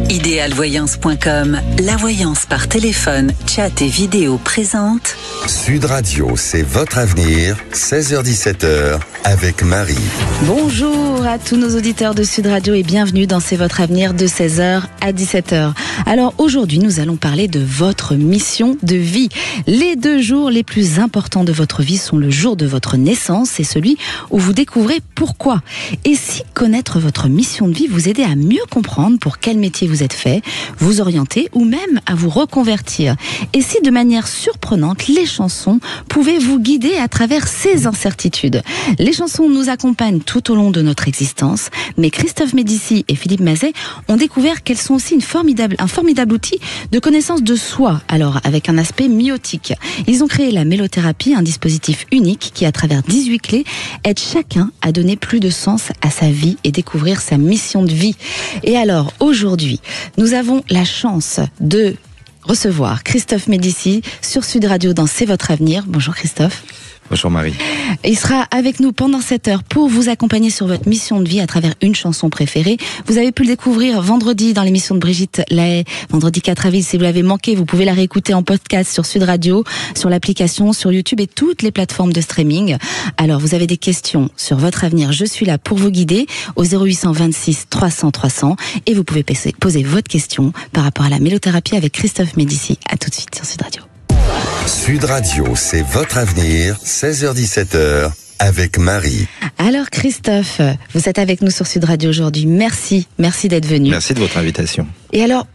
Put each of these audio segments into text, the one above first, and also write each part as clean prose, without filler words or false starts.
Idealvoyance.com, la voyance par téléphone, chat et vidéo présente. Sud Radio, c'est votre avenir, 16h-17h, avec Marie. Bonjour à tous nos auditeurs de Sud Radio et bienvenue dans C'est votre avenir de 16h à 17h. Alors aujourd'hui, nous allons parler de votre mission de vie. Les 2 jours les plus importants de votre vie sont le jour de votre naissance et celui où vous découvrez pourquoi. Et si connaître votre mission de vie vous aidait à mieux comprendre pour quel métier vous êtes fait, vous orienter ou même à vous reconvertir. Et si de manière surprenante, les chansons pouvaient vous guider à travers ces incertitudes. Les chansons nous accompagnent tout au long de notre existence, mais Christophe Médicis et Philippe Mazet ont découvert qu'elles sont aussi un formidable outil de connaissance de soi, alors avec un aspect myotique. Ils ont créé la mélothérapie, un dispositif unique qui, à travers 18 clés, aide chacun à donner plus de sens à sa vie et découvrir sa mission de vie. Et alors, aujourd'hui, nous avons la chance de recevoir Christophe Médicis sur Sud Radio dans C'est votre avenir. Bonjour Christophe. Bonjour Marie. Il sera avec nous pendant 7 heures pour vous accompagner sur votre mission de vie à travers une chanson préférée. Vous avez pu le découvrir vendredi dans l'émission de Brigitte Lahaye, vendredi 4 avril. Si vous l'avez manqué, vous pouvez la réécouter en podcast sur Sud Radio, sur l'application, sur YouTube et toutes les plateformes de streaming. Alors, vous avez des questions sur votre avenir. Je suis là pour vous guider au 0826 300 300 et vous pouvez poser votre question par rapport à la mélothérapie avec Christophe Médicis. À tout de suite sur Sud Radio. Sud Radio, c'est votre avenir, 16h-17h, avec Marie. Alors Christophe, vous êtes avec nous sur Sud Radio aujourd'hui. Merci d'être venu. Merci de votre invitation. Et alors,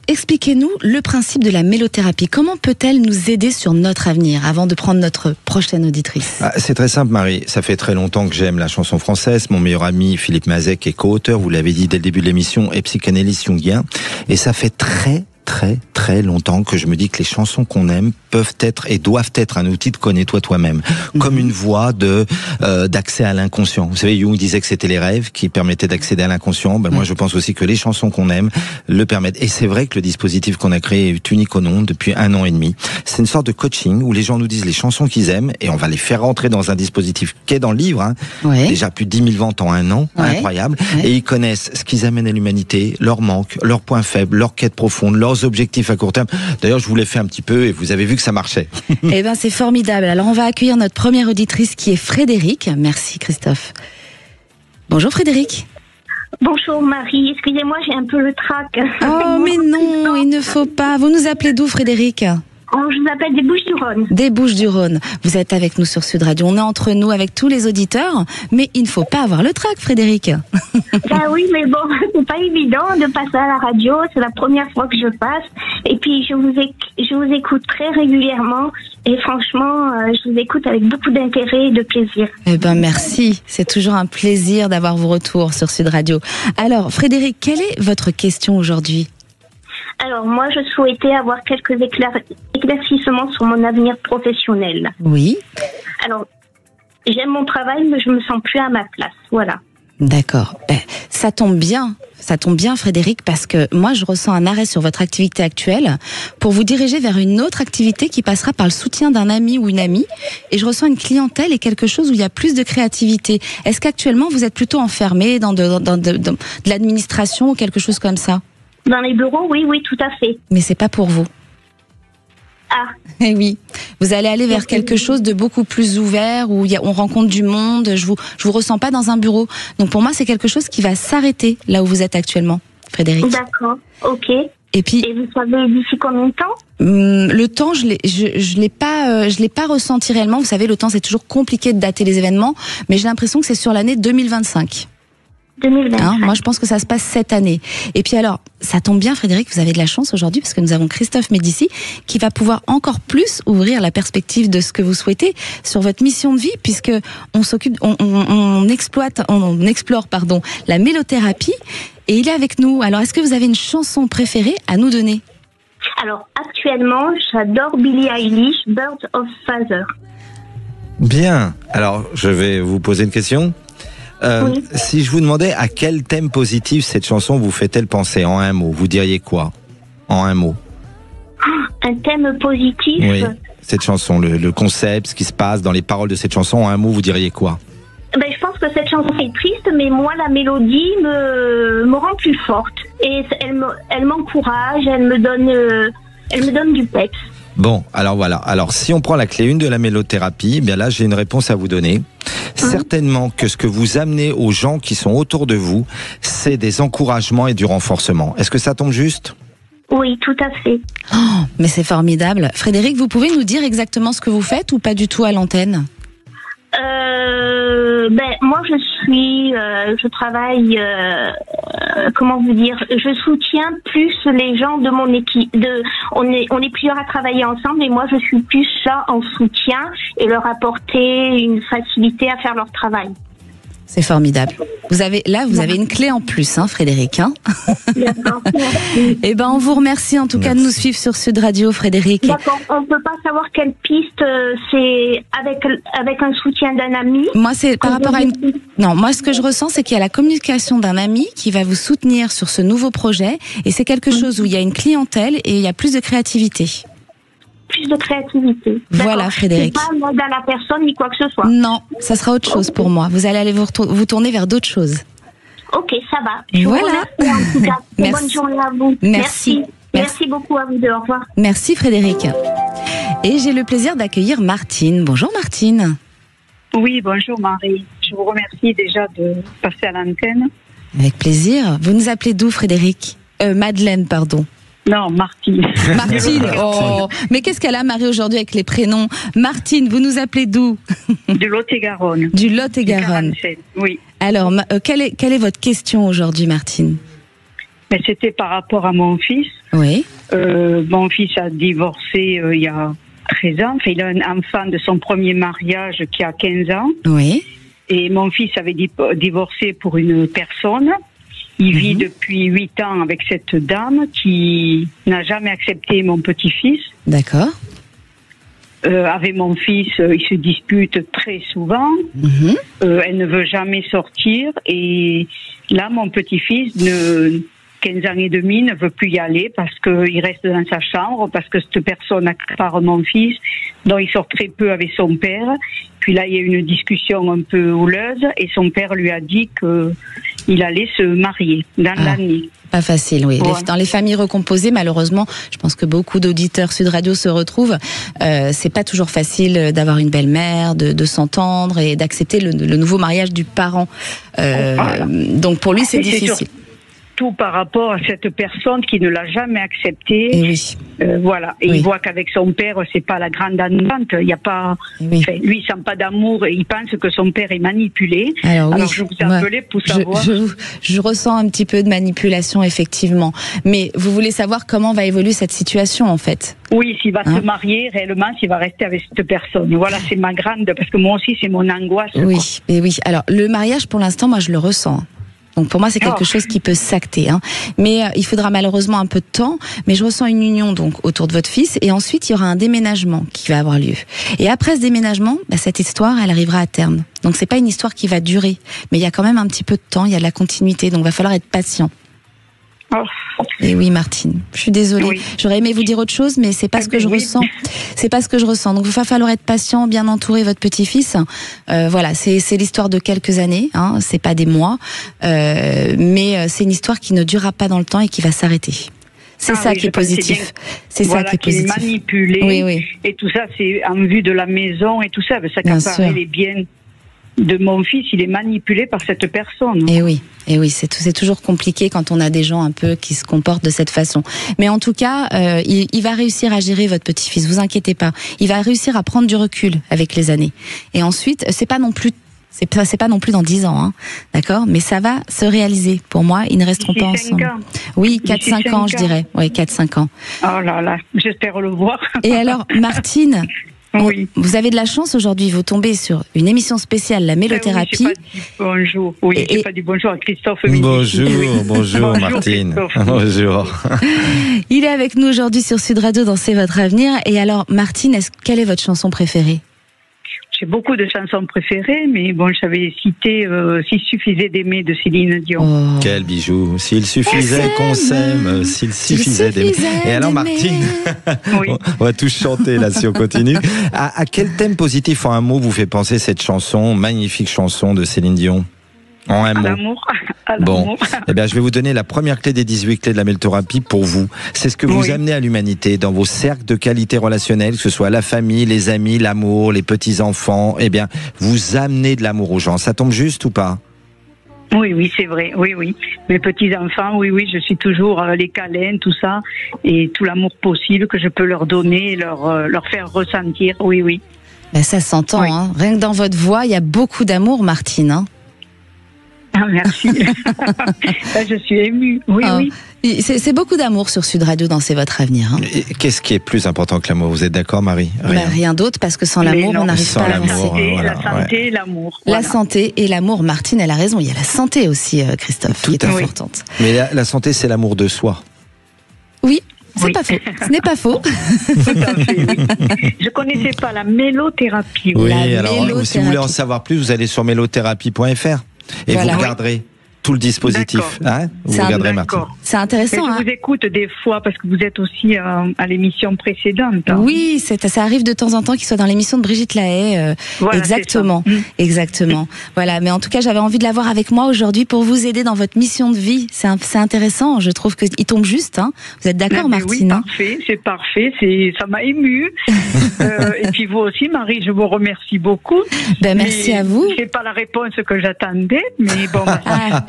expliquez-nous le principe de la mélothérapie. Comment peut-elle nous aider sur notre avenir avant de prendre notre prochaine auditrice ? C'est très simple Marie, ça fait très longtemps que j'aime la chanson française. Mon meilleur ami Philippe Mazet, qui est co-auteur, vous l'avez dit dès le début de l'émission, est psychanalyste jungien. Et ça fait très longtemps que je me dis que les chansons qu'on aime peuvent être et doivent être un outil de connais-toi toi-même, comme une voie d'accès à l'inconscient. Vous savez, Jung disait que c'était les rêves qui permettaient d'accéder à l'inconscient. Moi, je pense aussi que les chansons qu'on aime le permettent. Et c'est vrai que le dispositif qu'on a créé est unique au monde depuis 1 an et demi. C'est une sorte de coaching où les gens nous disent les chansons qu'ils aiment et on va les faire rentrer dans un dispositif qui est dans le livre. Ouais. Déjà plus de 10 000 ventes en 1 an, incroyable. Ouais. Et ils connaissent ce qu'ils amènent à l'humanité, leurs manques, leurs points faibles, leurs quêtes profondes, leurs objectifs à court terme. D'ailleurs, je vous l'ai fait un petit peu et vous avez vu que ça marchait. Eh ben, c'est formidable. Alors, on va accueillir notre première auditrice qui est Frédéric. Merci, Christophe. Bonjour, Frédéric. Bonjour, Marie. Excusez-moi, j'ai un peu le trac. Oh, mais non, il ne faut pas. Vous nous appelez d'où, Frédéric ? Je vous appelle des Bouches-du-Rhône. Des Bouches-du-Rhône. Vous êtes avec nous sur Sud Radio. On est entre nous avec tous les auditeurs, mais il ne faut pas avoir le trac, Frédéric. Ben oui, mais bon, c'est pas évident de passer à la radio. C'est la première fois que je passe. Et puis, je vous écoute très régulièrement. Et franchement, je vous écoute avec beaucoup d'intérêt et de plaisir. Eh ben, merci. C'est toujours un plaisir d'avoir vos retours sur Sud Radio. Alors, Frédéric, quelle est votre question aujourd'hui ? Alors, moi, je souhaitais avoir quelques éclaircissements sur mon avenir professionnel. Oui. Alors, j'aime mon travail, mais je me sens plus à ma place. Voilà. D'accord. Ça tombe bien, Frédéric, parce que moi, je ressens un arrêt sur votre activité actuelle pour vous diriger vers une autre activité qui passera par le soutien d'un ami ou une amie. Et je ressens une clientèle et quelque chose où il y a plus de créativité. Est-ce qu'actuellement, vous êtes plutôt enfermé dans de l'administration ou quelque chose comme ça ? Dans les bureaux, oui, tout à fait. Mais c'est pas pour vous. Ah. Eh oui, vous allez aller vers quelque chose de beaucoup plus ouvert où on rencontre du monde. Je vous ressens pas dans un bureau. Donc pour moi, c'est quelque chose qui va s'arrêter là où vous êtes actuellement, Frédéric. D'accord, ok. Et puis, vous savez d'ici combien de temps ? Le temps, je l'ai pas ressenti réellement. Vous savez, le temps, c'est toujours compliqué de dater les événements, mais j'ai l'impression que c'est sur l'année 2025. 2025. Moi, je pense que ça se passe cette année. Et puis alors, ça tombe bien, Frédéric, vous avez de la chance aujourd'hui parce que nous avons Christophe Médicis qui va pouvoir encore plus ouvrir la perspective de ce que vous souhaitez sur votre mission de vie, puisque on explore la mélothérapie et il est avec nous. Alors, est-ce que vous avez une chanson préférée à nous donner ? Alors, actuellement, j'adore Billie Eilish, Birds of Feather. Bien. Alors, je vais vous poser une question. Oui. Si je vous demandais à quel thème positif cette chanson vous fait-elle penser en un mot, vous diriez quoi ? En un mot. Un thème positif ? Oui, cette chanson, le concept, ce qui se passe dans les paroles de cette chanson, en un mot, vous diriez quoi ? Ben, je pense que cette chanson est triste, mais moi, la mélodie me rend plus forte. Et elle m'encourage, elle me donne du peps. Bon, alors voilà. Alors, si on prend la clé 1 de la mélothérapie, bien là, j'ai une réponse à vous donner. Certainement que ce que vous amenez aux gens qui sont autour de vous, c'est des encouragements et du renforcement. Est-ce que ça tombe juste ? Oui, tout à fait. Oh, mais c'est formidable. Frédéric, vous pouvez nous dire exactement ce que vous faites ou pas du tout à l'antenne ? Moi, je travaille, comment vous dire, je soutiens plus les gens de mon équipe. On est plusieurs à travailler ensemble et moi, je suis plus là en soutien et leur apporter une facilité à faire leur travail. C'est formidable. Vous avez une clé en plus, hein, Frédéric. Hein. D'accord. Eh ben, on vous remercie en tout cas de nous suivre sur Sud Radio, Frédéric. D'accord. On ne peut pas savoir quelle piste c'est avec un soutien d'un ami. Moi, c'est par rapport à Non, moi, ce que je ressens, c'est qu'il y a la communication d'un ami qui va vous soutenir sur ce nouveau projet, et c'est quelque chose où il y a une clientèle et il y a plus de créativité. Plus de créativité. Voilà, Frédéric. C'est pas dans la personne ni quoi que ce soit. Non, ça sera autre chose pour moi. Vous allez aller vous tourner vers d'autres choses. Ok, ça va. Je vous remercie en tout cas. Merci. Bonne journée à vous. Merci. Merci beaucoup à vous deux. Au revoir. Merci, Frédéric. Et j'ai le plaisir d'accueillir Martine. Bonjour, Martine. Oui, bonjour Marie. Je vous remercie déjà de passer à l'antenne. Avec plaisir. Vous nous appelez d'où, Frédéric ? Madeleine, pardon. Non, Martine. Martine, oh. Mais qu'est-ce qu'elle a, Marie, aujourd'hui avec les prénoms ? Martine, vous nous appelez d'où ? Du Lot-et-Garonne. Du Lot-et-Garonne. Du 47, oui. Alors, quelle est votre question aujourd'hui, Martine ? Mais c'était par rapport à mon fils. Oui. Mon fils a divorcé il y a 13 ans. Enfin, il a un enfant de son premier mariage qui a 15 ans. Oui. Et mon fils avait divorcé pour une personne. Il vit depuis 8 ans avec cette dame qui n'a jamais accepté mon petit-fils. D'accord. Avec mon fils, ils se disputent très souvent. Elle ne veut jamais sortir. Et là, mon petit-fils, 15 ans et demi, ne veut plus y aller parce qu'il reste dans sa chambre, parce que cette personne accapare mon fils, dont il sort très peu avec son père. Puis là, il y a eu une discussion un peu houleuse et son père lui a dit qu'il allait se marier dans l'année. Pas facile, oui. Ouais. Dans les familles recomposées, malheureusement, je pense que beaucoup d'auditeurs Sud Radio se retrouvent. C'est pas toujours facile d'avoir une belle-mère, de s'entendre et d'accepter le nouveau mariage du parent. Donc pour lui, c'est difficile. Tout par rapport à cette personne qui ne l'a jamais accepté. Et oui. Voilà. Et oui. il voit qu'avec son père, c'est pas la grande entente. Il y a pas. Oui. Enfin, lui, il sent pas d'amour et il pense que son père est manipulé. Alors oui, je vous ai appelé pour savoir. Je ressens un petit peu de manipulation, effectivement. Mais vous voulez savoir comment va évoluer cette situation, en fait ? Oui, s'il va se marier réellement, s'il va rester avec cette personne. Voilà, c'est ma grande, parce que moi aussi, c'est mon angoisse. Oui, quoi. et oui. Alors, le mariage, pour l'instant, moi, je le ressens. Donc pour moi, c'est quelque chose qui peut s'acter. Hein. Mais il faudra malheureusement un peu de temps. Mais je ressens une union donc autour de votre fils. Et ensuite, il y aura un déménagement qui va avoir lieu. Et après ce déménagement, cette histoire, elle arrivera à terme. Donc c'est pas une histoire qui va durer. Mais il y a quand même un petit peu de temps, il y a de la continuité. Donc il va falloir être patient. Et oui, Martine, je suis désolée. Oui. J'aurais aimé vous dire autre chose, mais c'est pas ce que je ressens. C'est pas ce que je ressens. Donc il va falloir être patient, bien entourer votre petit-fils. Voilà, c'est l'histoire de quelques années. Hein, c'est pas des mois, mais c'est une histoire qui ne durera pas dans le temps et qui va s'arrêter. C'est ça qui est positif. C'est ça qui est positif. Qu'il est manipulé. Oui. Et tout ça, c'est en vue de la maison et tout ça. Ça accapare les biens de mon fils, il est manipulé par cette personne. Et oui, c'est toujours compliqué quand on a des gens un peu qui se comportent de cette façon. Mais en tout cas, il va réussir à gérer votre petit-fils, vous inquiétez pas. Il va réussir à prendre du recul avec les années. Et ensuite, c'est pas non plus dans 10 ans, hein, d'accord ? Mais ça va se réaliser. Pour moi, ils ne resteront pas ensemble. Oui, 4-5 ans, je dirais. Oui, 4-5 ans. Oh là là, j'espère le voir. Et alors, Martine, oui. Vous avez de la chance aujourd'hui, vous tombez sur une émission spéciale, la mélothérapie. Bonjour, j'ai pas dit bonjour à Christophe. Bonjour Martine. Bonjour. Il est avec nous aujourd'hui sur Sud Radio dans C'est votre avenir. Et alors, Martine, quelle est votre chanson préférée ? j'ai beaucoup de chansons préférées, mais bon, j'avais cité S'il suffisait d'aimer de Céline Dion. Oh. Quel bijou. S'il suffisait qu'on s'aime, s'il suffisait d'aimer. Et alors, Martine, Oui. on va tous chanter là si on continue. À quel thème positif en un mot vous fait penser cette chanson, magnifique chanson de Céline Dion? En un À mot. l'amour. À Bon, l'amour. eh bien, je vais vous donner la première clé des 18 clés de la mélothérapie pour vous. C'est ce que vous Oui. amenez à l'humanité dans vos cercles de qualité relationnelle, que ce soit la famille, les amis, l'amour, les petits-enfants. Eh bien, vous amenez de l'amour aux gens. Ça tombe juste ou pas? Oui, c'est vrai. Oui. Mes petits-enfants, oui, je suis toujours les câlins, tout ça, et tout l'amour possible que je peux leur donner et leur faire ressentir. Oui. Ben, ça s'entend, Oui. hein. Rien que dans votre voix, il y a beaucoup d'amour, Martine. Hein. Ah, merci. Là, je suis émue. Oui. C'est beaucoup d'amour sur Sud Radio dans C'est votre avenir. Hein. Et qu'est-ce qui est plus important que l'amour? Vous êtes d'accord, Marie? Rien d'autre, parce que sans Mais l'amour, non. on n'arrive Sans pas à l'amour, avancer. voilà, La santé, l'amour. La Voilà. santé et l'amour, Martine, elle a raison. Il y a la santé aussi, Christophe, qui est Tout à fait. importante. Mais la santé, c'est l'amour de soi. Oui, c'est Oui. pas faux. Ce n'est pas faux. Tout à fait, oui. Je connaissais pas la mélothérapie. Oui, La alors si vous voulez en mélothérapie. savoir plus, vous allez sur mélothérapie.fr et Voilà. vous regarderez tout le dispositif. Hein, vous C'est un- regarderez, Martine. D'accord. C'est Mais intéressant. Hein. je vous écoute des fois parce que vous êtes aussi à l'émission précédente. Hein. Oui, ça arrive de temps en temps qu'il soit dans l'émission de Brigitte Lahaye. Voilà, Exactement, c'est ça. exactement. Voilà, mais en tout cas, j'avais envie de l'avoir avec moi aujourd'hui pour vous aider dans votre mission de vie. C'est intéressant. Je trouve qu'il tombe juste. Hein. Vous êtes d'accord, Mais Martine? Oui, hein c'est parfait. Ça m'a émue. Et puis vous aussi, Marie, je vous remercie beaucoup. Ben, merci Mais à vous. C'est pas la réponse que j'attendais, mais bon. Ah,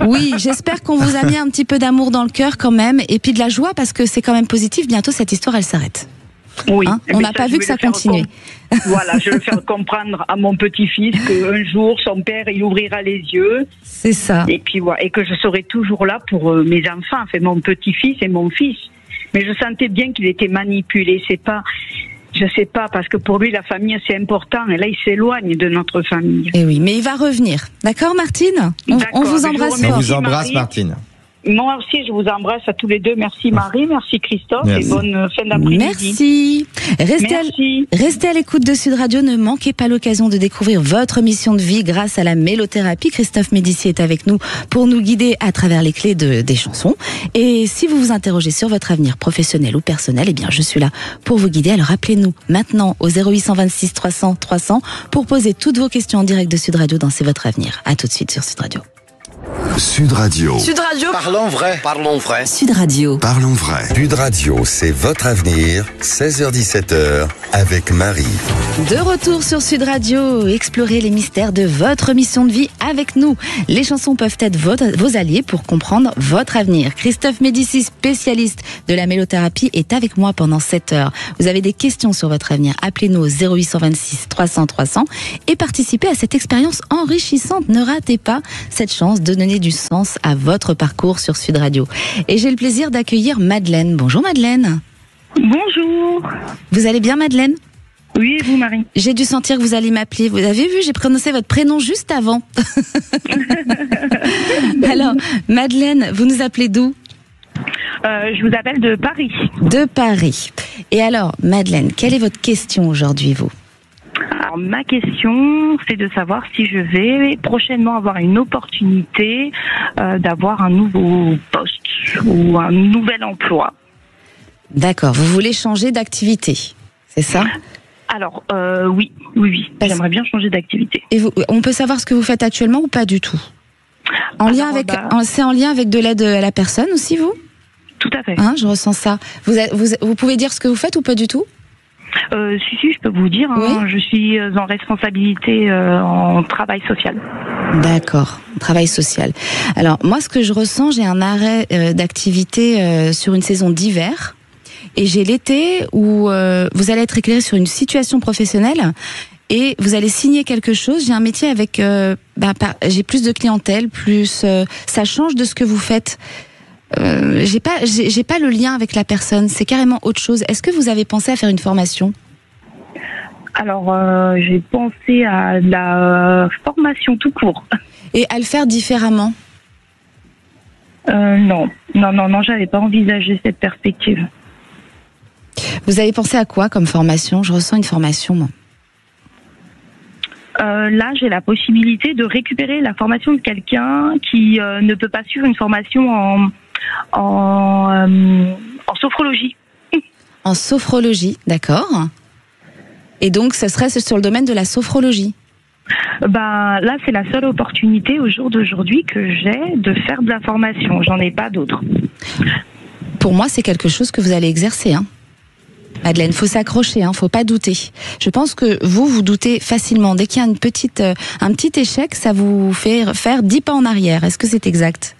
oui, j'espère qu'on vous a mis un petit peu d'amour dans le cœur quand même, et puis de la joie parce que c'est quand même positif. Bientôt, cette histoire, elle s'arrête. Oui. Hein, Eh on bien, n'a pas je vu vais que ça le faire continuait. Voilà, je vais le faire comprendre à mon petit-fils qu'un jour, son père, il ouvrira les yeux. C'est ça. Et puis voilà, et que je serai toujours là pour mes enfants, enfin mon petit-fils et mon fils. Mais je sentais bien qu'il était manipulé. Je sais pas, parce que pour lui, la famille, c'est important. Et là, il s'éloigne de notre famille. Et oui, mais il va revenir. D'accord, Martine? On D'accord, vous mais je embrasse vous On fort. vous embrasse, Marie. Martine. Moi aussi, je vous embrasse à tous les deux. Merci Marie, merci Christophe, Merci. et bonne fin d'après-midi. Merci. Merci. Restez à l'écoute de Sud Radio. Ne manquez pas l'occasion de découvrir votre mission de vie grâce à la mélothérapie. Christophe Médici est avec nous pour nous guider à travers les clés des chansons. Et si vous vous interrogez sur votre avenir professionnel ou personnel, eh bien, je suis là pour vous guider. Alors appelez-nous maintenant au 0826 300 300 pour poser toutes vos questions en direct de Sud Radio dans C'est votre avenir. À tout de suite sur Sud Radio. Sud Radio. Sud Radio. Parlons vrai. Parlons vrai. Sud Radio. Parlons vrai. Sud Radio, c'est votre avenir. 16h-17h avec Marie. De retour sur Sud Radio, explorez les mystères de votre mission de vie avec nous. Les chansons peuvent être vos alliés pour comprendre votre avenir. Christophe Médici, spécialiste de la mélothérapie, est avec moi pendant 7 heures. Vous avez des questions sur votre avenir, appelez-nous au 0826 300 300 et participez à cette expérience enrichissante. Ne ratez pas cette chance de donner du sens à votre parcours sur Sud Radio. Et j'ai le plaisir d'accueillir Madeleine. Bonjour Madeleine. Bonjour. Vous allez bien Madeleine ? Oui, et vous Marie? J'ai dû sentir que vous alliez m'appeler. Vous avez vu, j'ai prononcé votre prénom juste avant. Alors, Madeleine, vous nous appelez d'où ? Je vous appelle de Paris. De Paris. Et alors, Madeleine, quelle est votre question aujourd'hui, vous ? Alors, ma question, c'est de savoir si je vais prochainement avoir une opportunité d'avoir un nouveau poste ou un nouvel emploi. D'accord, vous voulez changer d'activité, c'est ça ? Alors, oui. J'aimerais bien changer d'activité. Et on peut savoir ce que vous faites actuellement ou pas du tout ? C'est en lien avec de l'aide à la personne aussi, vous ? Tout à fait. Hein, je ressens ça. Vous pouvez dire ce que vous faites ou pas du tout ? Si, je peux vous dire. Oui. Je suis en responsabilité en travail social. D'accord, travail social. Alors, moi, ce que je ressens, j'ai un arrêt d'activité sur une saison d'hiver. Et j'ai l'été où vous allez être éclairé sur une situation professionnelle et vous allez signer quelque chose. J'ai un métier avec... j'ai plus de clientèle, ça change de ce que vous faites. J'ai pas le lien avec la personne, c'est carrément autre chose. Est-ce que vous avez pensé à faire une formation ? Alors, j'ai pensé à la formation tout court. Et à le faire différemment ? Non, j'avais pas envisagé cette perspective. Vous avez pensé à quoi comme formation ? Je ressens une formation, moi. Là, j'ai la possibilité de récupérer la formation de quelqu'un qui ne peut pas suivre une formation en sophrologie. En sophrologie, d'accord. Et donc, ce serait sur le domaine de la sophrologie. Là, c'est la seule opportunité au jour d'aujourd'hui que j'ai de faire de la formation. J'en ai pas d'autres. Pour moi, c'est quelque chose que vous allez exercer, hein. Madeleine, faut s'accrocher, faut pas douter. Je pense que vous doutez facilement. Dès qu'il y a un petit échec, ça vous fait faire 10 pas en arrière. Est-ce que c'est exact ?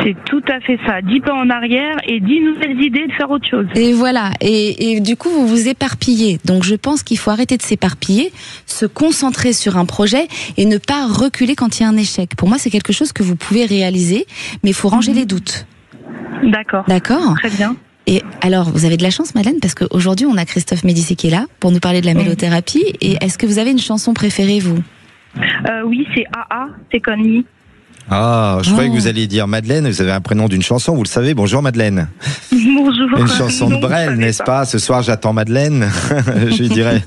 C'est tout à fait ça. 10 pas en arrière et 10 nouvelles idées de faire autre chose. Et voilà. Et du coup, vous vous éparpillez. Donc, je pense qu'il faut arrêter de s'éparpiller, se concentrer sur un projet et ne pas reculer quand il y a un échec. Pour moi, c'est quelque chose que vous pouvez réaliser, mais il faut ranger les doutes. D'accord. D'accord. Très bien. Et alors, vous avez de la chance, Madeleine, parce qu'aujourd'hui, on a Christophe Médicis qui est là pour nous parler de la mélothérapie. Et est-ce que vous avez une chanson préférée, vous ? Oui, c'est AA, Take On Me. Ah, je croyais que vous alliez dire Madeleine, vous avez un prénom d'une chanson, vous le savez. Bonjour Madeleine. Bonjour. Une chanson de Brel, n'est-ce pas ? Ce soir, j'attends Madeleine, je lui dirais.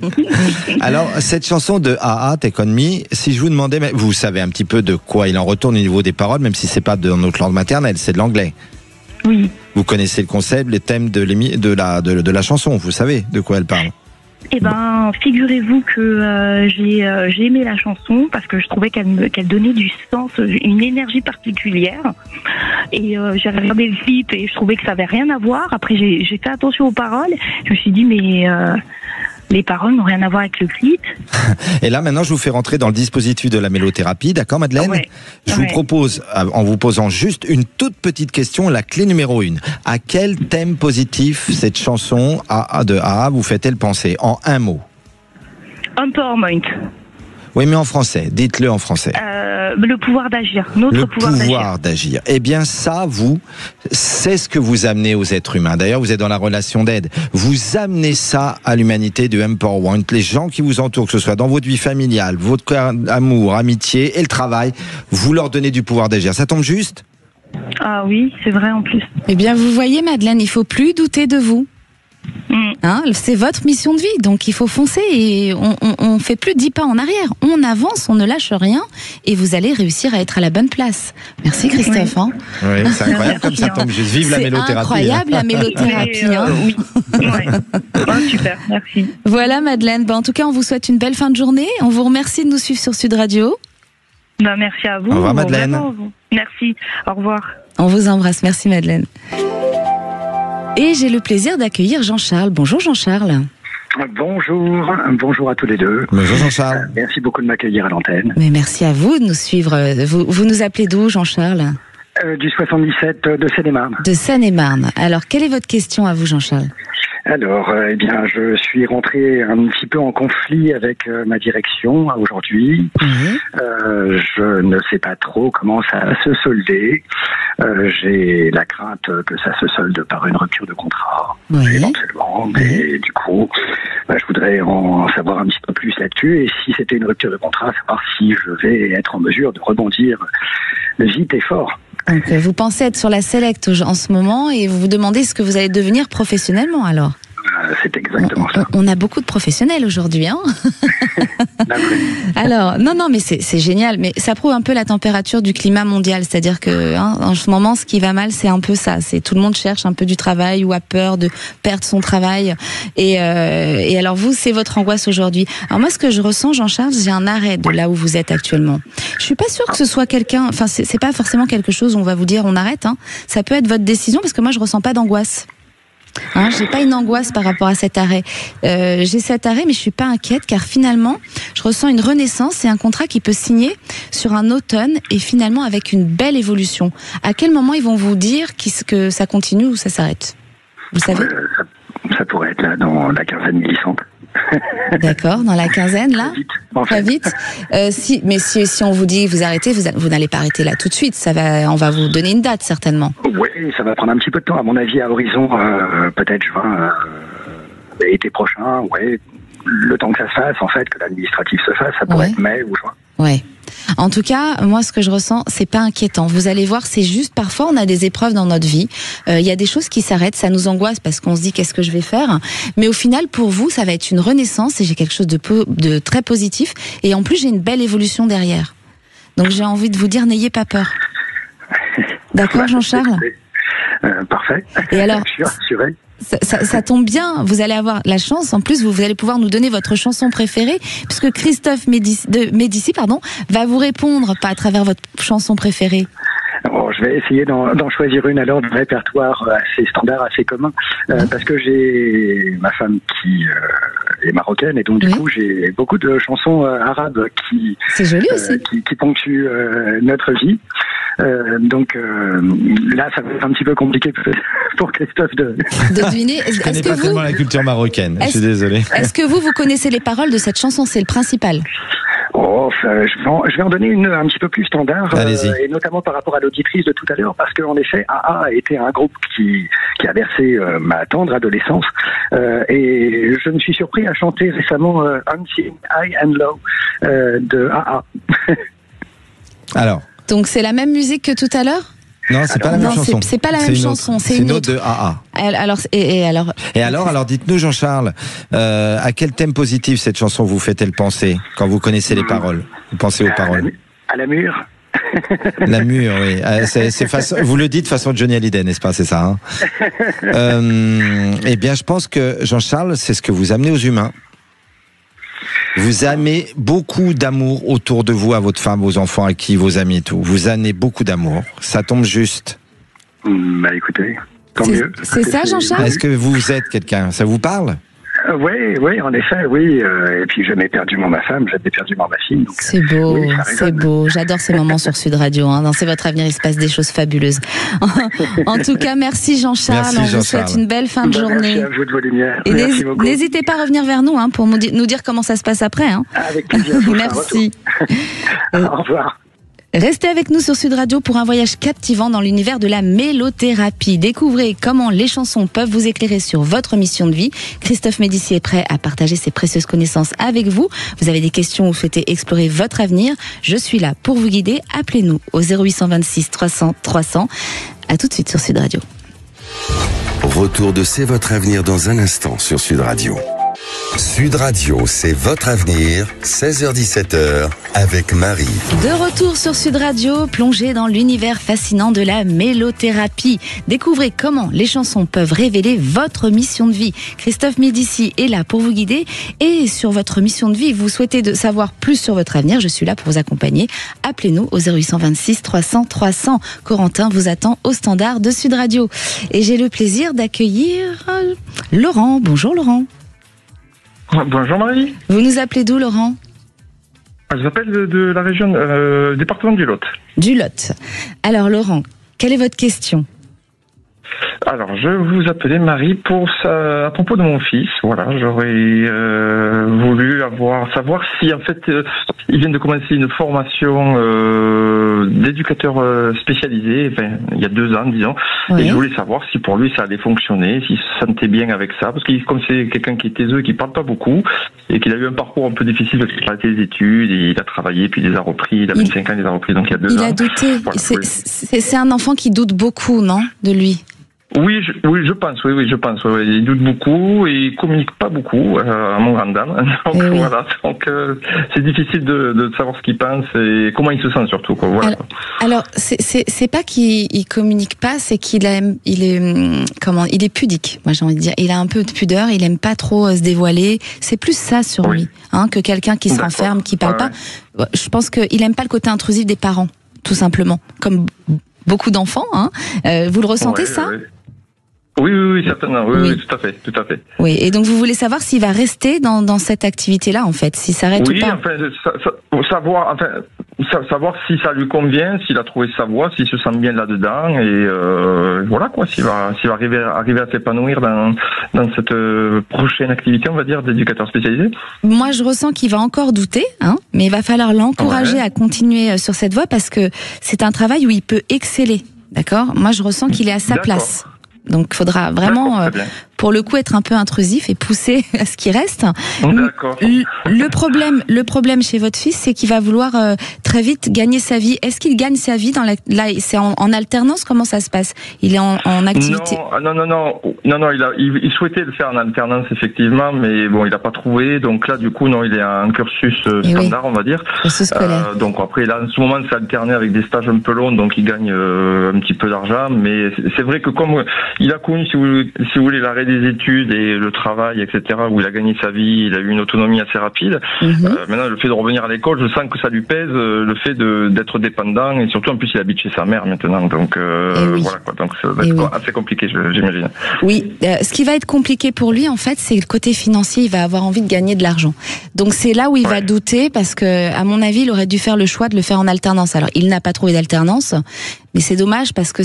Alors, cette chanson de AA, Take On Me, si je vous demandais, vous savez un petit peu de quoi il en retourne au niveau des paroles, même si c'est pas de notre langue maternelle, c'est de l'anglais. Oui. Vous connaissez le concept, les thèmes de la chanson, vous savez de quoi elle parle. Eh ben, figurez-vous que j'ai aimé la chanson parce que je trouvais qu'elle donnait du sens, une énergie particulière. Et j'ai regardé le clip et je trouvais que ça avait rien à voir. Après, j'ai fait attention aux paroles. Je me suis dit, mais les paroles n'ont rien à voir avec le clip. Et là, maintenant, je vous fais rentrer dans le dispositif de la mélothérapie, d'accord, Madeleine ? Ouais. Je vous propose, en vous posant juste une toute petite question, la clé numéro 1. À quel thème positif cette chanson de AA vous fait-elle penser ? En un mot. Empowerment. Oui, mais en français. Dites-le en français. Le pouvoir d'agir. Notre pouvoir d'agir. Eh bien, ça, c'est ce que vous amenez aux êtres humains. D'ailleurs, vous êtes dans la relation d'aide. Vous amenez ça à l'humanité du Empowerment. Les gens qui vous entourent, que ce soit dans votre vie familiale, votre amour, amitié et le travail, vous leur donnez du pouvoir d'agir. Ça tombe juste ? Ah oui, c'est vrai en plus. Eh bien, vous voyez, Madeleine, il faut plus douter de vous. C'est votre mission de vie, donc il faut foncer et on fait plus 10 pas en arrière. On avance, on ne lâche rien et vous allez réussir à être à la bonne place. Merci Christophe. Oui, c'est incroyable comme ça tombe juste. Vive la mélothérapie. C'est incroyable la mélothérapie. Oui. Super, merci. Voilà Madeleine, en tout cas on vous souhaite une belle fin de journée. On vous remercie de nous suivre sur Sud Radio. Merci à vous. Au revoir Madeleine. Vraiment, merci, au revoir. On vous embrasse, merci Madeleine. Et j'ai le plaisir d'accueillir Jean-Charles. Bonjour Jean-Charles. Bonjour à tous les deux. Bonjour Jean-Charles. Merci beaucoup de m'accueillir à l'antenne. Mais merci à vous de nous suivre. Vous nous appelez d'où Jean-Charles ? Du 77 de Seine-et-Marne. De Seine-et-Marne. Alors, quelle est votre question à vous Jean-Charles ? Alors, je suis rentré un petit peu en conflit avec ma direction aujourd'hui. Je ne sais pas trop comment ça va se solder. J'ai la crainte que ça se solde par une rupture de contrat, éventuellement. Mais du coup, je voudrais en savoir un petit peu plus là-dessus. Et si c'était une rupture de contrat, savoir si je vais être en mesure de rebondir vite et fort. Donc, vous pensez être sur la Select en ce moment et vous vous demandez ce que vous allez devenir professionnellement alors ? C'est exactement ça. On a beaucoup de professionnels aujourd'hui, hein. Alors, non, mais c'est génial. Mais ça prouve un peu la température du climat mondial. C'est-à-dire que, en ce moment, ce qui va mal, c'est un peu ça. C'est tout le monde cherche un peu du travail ou a peur de perdre son travail. Et alors vous, c'est votre angoisse aujourd'hui. Alors moi, ce que je ressens, Jean-Charles, j'ai un arrêt de là où vous êtes actuellement. Je suis pas sûre que ce soit quelqu'un. Enfin, c'est pas forcément quelque chose où on va vous dire on arrête. Hein. Ça peut être votre décision parce que moi, je ressens pas d'angoisse. J'ai pas une angoisse par rapport à cet arrêt. J'ai cet arrêt, mais je suis pas inquiète car finalement, je ressens une renaissance et un contrat qui peut signer sur un automne et finalement avec une belle évolution. À quel moment ils vont vous dire que ça continue ou ça s'arrête ? Vous savez ? Ça pourrait être là dans la quinzaine glissante. D'accord, dans la quinzaine là ? Très vite. Mais si on vous dit vous arrêtez, vous n'allez pas arrêter là tout de suite. On va vous donner une date certainement. Oui, ça va prendre un petit peu de temps. À mon avis, à horizon, peut-être juin, été prochain. Ouais, le temps que ça se fasse, en fait, que l'administratif se fasse, ça pourrait être mai ou juin. Ouais. En tout cas, moi, ce que je ressens, c'est pas inquiétant. Vous allez voir, c'est juste, parfois, on a des épreuves dans notre vie. Il y a des choses qui s'arrêtent, ça nous angoisse parce qu'on se dit qu'est-ce que je vais faire. Mais au final, pour vous, ça va être une renaissance et j'ai quelque chose de très positif. Et en plus, j'ai une belle évolution derrière. Donc, j'ai envie de vous dire, n'ayez pas peur. D'accord, Jean-Charles ? Parfait. Et alors, je suis rassuré. Ça tombe bien, vous allez avoir la chance, en plus vous allez pouvoir nous donner votre chanson préférée, puisque Christophe Médicis va vous répondre à travers votre chanson préférée. Bon, je vais essayer d'en choisir une alors d'un répertoire assez standard, assez commun, parce que j'ai ma femme qui est marocaine et donc du coup j'ai beaucoup de chansons arabes qui ponctuent notre vie. Donc là, ça va être un petit peu compliqué pour Christophe de deviner. Je connais pas tellement la culture marocaine. Je suis désolé. Est-ce que vous connaissez les paroles de cette chanson? C'est le principal. Oh, je vais en donner une un petit peu plus standard, et notamment par rapport à l'auditrice de tout à l'heure, parce qu'en effet, AA était un groupe qui a bercé ma tendre adolescence, et je me suis surpris à chanter récemment Unseen High and Low de AA. Alors. Donc c'est la même musique que tout à l'heure? Non, c'est pas la même chanson. C'est pas la même chanson, c'est une autre de AA. Alors, dites-nous, Jean-Charles, à quel thème positif cette chanson vous fait-elle penser quand vous connaissez les paroles? Vous pensez aux paroles? À la mûre. La mûre, oui. Vous le dites façon Johnny Hallyday, n'est-ce pas? C'est ça, hein? Eh bien, je pense que Jean-Charles, c'est ce que vous amenez aux humains. Vous amenez beaucoup d'amour autour de vous, à votre femme, vos enfants, à qui, vos amis et tout. Vous amenez beaucoup d'amour. Ça tombe juste. Bah écoutez, tant mieux. C'est ça, Jean-Charles? Est-ce que vous êtes quelqu'un? Ça vous parle? Oui, en effet, oui. Et puis j'aime éperdument ma femme, j'aime éperdument ma fille. C'est beau, c'est beau. J'adore ces moments sur Sud Radio. Dans C'est votre avenir, il se passe des choses fabuleuses. En tout cas, merci Jean-Charles. On vous souhaite une belle fin de journée. Merci à vous de vos lumières. Et n'hésitez pas à revenir vers nous pour nous dire comment ça se passe après. Avec plaisir. Merci. Au revoir. Restez avec nous sur Sud Radio pour un voyage captivant dans l'univers de la mélothérapie. Découvrez comment les chansons peuvent vous éclairer sur votre mission de vie. Christophe Médicis est prêt à partager ses précieuses connaissances avec vous. Vous avez des questions ou souhaitez explorer votre avenir? Je suis là pour vous guider. Appelez-nous au 0826 300 300. À tout de suite sur Sud Radio. Retour de C'est votre avenir dans un instant sur Sud Radio. Sud Radio, c'est votre avenir, 16h-17h, avec Marie. De retour sur Sud Radio, plongez dans l'univers fascinant de la mélothérapie. Découvrez comment les chansons peuvent révéler votre mission de vie. Christophe Médicis est là pour vous guider. Et sur votre mission de vie, vous souhaitez savoir plus sur votre avenir, je suis là pour vous accompagner. Appelez-nous au 0826 300 300. Corentin vous attend au standard de Sud Radio. Et j'ai le plaisir d'accueillir Laurent. Bonjour Laurent. Bonjour Marie. Vous nous appelez d'où, Laurent? Je vous appelle de la région, département du Lot. Du Lot. Alors Laurent, quelle est votre question? Alors, je vous appelais Marie à propos de mon fils. Voilà, j'aurais voulu savoir si en fait il vient de commencer une formation d'éducateur spécialisé, il y a 2 ans, disons. Oui. Et je voulais savoir si pour lui ça allait fonctionner, s'il se sentait bien avec ça, parce que comme c'est quelqu'un qui est taiseux, qui parle pas beaucoup, et qu'il a eu un parcours un peu difficile parce qu'il a arrêté les études, et il a travaillé, puis il les a repris, il a 25 ans, il les a repris, donc il y a 2 ans. Il a douté. Voilà, c'est un enfant qui doute beaucoup, non, de lui? Oui, je pense. Il doute beaucoup et il communique pas beaucoup à mon grande dame. Donc voilà, c'est difficile de savoir ce qu'il pense et comment il se sent surtout. Voilà. Alors c'est pas qu'il communique pas, c'est qu'il est pudique. Moi j'ai envie de dire, il a un peu de pudeur, il aime pas trop se dévoiler. C'est plus ça sur lui, que quelqu'un qui se renferme, qui parle pas. Je pense qu'il aime pas le côté intrusif des parents, tout simplement, comme beaucoup d'enfants. Vous le ressentez ça? Oui, certainement. Oui, tout à fait. Oui, et donc vous voulez savoir s'il va rester dans cette activité-là, en fait, s'il s'arrête ou pas. Savoir si ça lui convient, s'il a trouvé sa voie, s'il se sent bien là-dedans, et voilà quoi, s'il va arriver à s'épanouir dans cette prochaine activité, on va dire, d'éducateur spécialisé. Moi, je ressens qu'il va encore douter, mais il va falloir l'encourager à continuer sur cette voie parce que c'est un travail où il peut exceller, d'accord? Moi, je ressens qu'il est à sa place. Donc, il faudra vraiment pour le coup, être un peu intrusif et pousser à ce qui reste. D'accord. Le problème chez votre fils, c'est qu'il va vouloir très vite gagner sa vie. Est-ce qu'il gagne sa vie là, c'est en alternance? Comment ça se passe? Il est en activité? Non, il souhaitait le faire en alternance, effectivement, mais bon, il n'a pas trouvé. Donc là, du coup, non, il est à un cursus standard, on va dire. Cursus scolaire. Donc après, là, en ce moment, c'est alterné avec des stages un peu longs, donc il gagne un petit peu d'argent. Mais c'est vrai que comme il a connu, si vous voulez, l'arrêt des études et le travail, etc., où il a gagné sa vie, il a eu une autonomie assez rapide. Maintenant, le fait de revenir à l'école, je sens que ça lui pèse, le fait d'être dépendant, et surtout, en plus, il habite chez sa mère maintenant. Donc voilà, quoi. Donc ça va être assez compliqué, j'imagine. Oui, ce qui va être compliqué pour lui, en fait, c'est le côté financier. Il va avoir envie de gagner de l'argent. Donc c'est là où il va douter, parce que, à mon avis, il aurait dû faire le choix de le faire en alternance. Alors, il n'a pas trouvé d'alternance, mais c'est dommage parce que